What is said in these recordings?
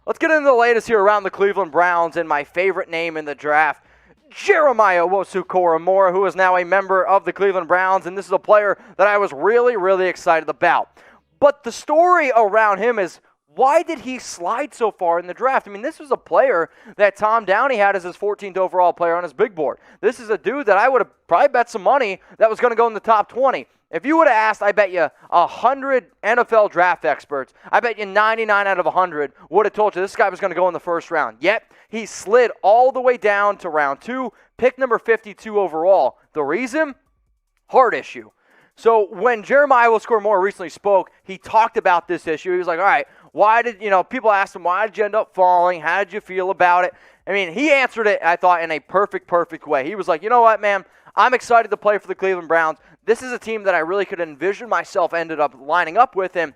Let's get into the latest here around the Cleveland Browns and my favorite name in the draft, Jeremiah Owusu-Koramoah, who is now a member of the Cleveland Browns, and this is a player that I was really, really excited about. But the story around him is, why did he slide so far in the draft? I mean, this was a player that Tom Downey had as his 14th overall player on his big board. This is a dude that I would have probably bet some money that was going to go in the top 20. If you would have asked, I bet you 100 NFL draft experts, I bet you 99 out of 100 would have told you this guy was going to go in the first round. Yet, he slid all the way down to round 2, pick number 52 overall. The reason? Heart issue. So when Jeremiah Owusu-Koramoah recently spoke, he talked about this issue. He was like, all right, people asked him, why did you end up falling? How did you feel about it? I mean, he answered it, I thought, in a perfect way. He was like, you know what, man? I'm excited to play for the Cleveland Browns. This is a team that I really could envision myself ended up lining up with, and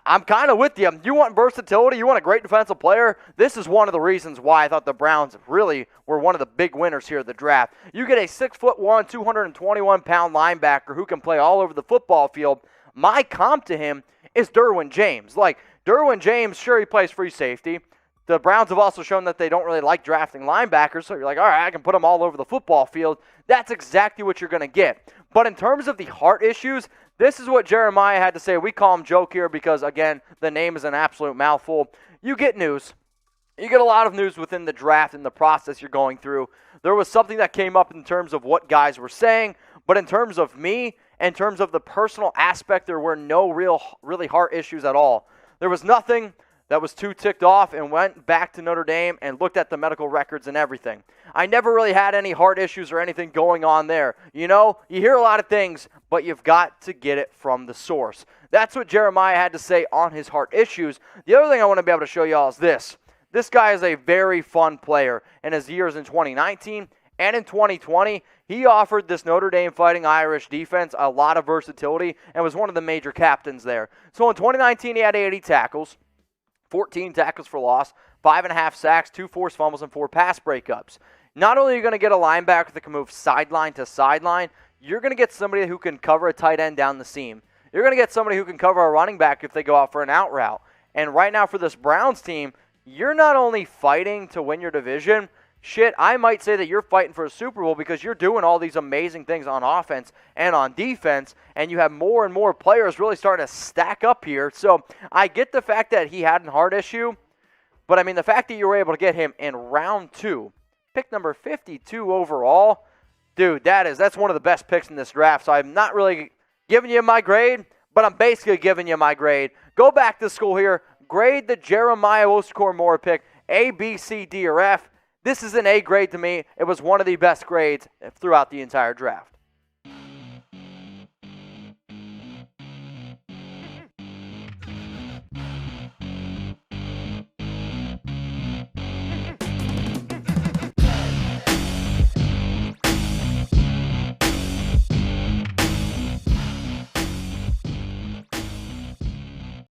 I'm kind of with you. You want versatility? You want a great defensive player? This is one of the reasons why I thought the Browns really were one of the big winners here at the draft. You get a 6'1", 221-pound linebacker who can play all over the football field. My comp to him is Derwin James. Like, Derwin James, sure, he plays free safety. The Browns have also shown that they don't really like drafting linebackers, so you're like, all right, I can put them all over the football field. That's exactly what you're going to get. But in terms of the heart issues, this is what Jeremiah had to say. We call him Joke here because, again, the name is an absolute mouthful. You get news. You get a lot of news within the draft and the process you're going through. There was something that came up in terms of what guys were saying, but in terms of me, in terms of the personal aspect, there were no really heart issues at all. There was nothing that was too ticked off and went back to Notre Dame and looked at the medical records and everything. I never really had any heart issues or anything going on there. You know, you hear a lot of things, but you've got to get it from the source. That's what Jeremiah had to say on his heart issues. The other thing I want to be able to show y'all is this. This guy is a very fun player. In his years in 2019 and in 2020, he offered this Notre Dame Fighting Irish defense a lot of versatility and was one of the major captains there. So in 2019, he had 80 tackles. 14 tackles for loss, 5.5 sacks, 2 forced fumbles, and 4 pass breakups. Not only are you going to get a linebacker that can move sideline to sideline, you're going to get somebody who can cover a tight end down the seam. You're going to get somebody who can cover a running back if they go out for an out route. And right now for this Browns team, you're not only fighting to win your division, I might say that you're fighting for a Super Bowl because you're doing all these amazing things on offense and on defense, and you have more and more players really starting to stack up here. So I get the fact that he had a heart issue, but I mean the fact that you were able to get him in round 2, pick number 52 overall, dude, that's one of the best picks in this draft. So I'm not really giving you my grade, but I'm basically giving you my grade. Go back to school here, grade the Jeremiah Owusu-Koramoah pick, A, B, C, D, or F. This is an A grade to me. It was one of the best grades throughout the entire draft.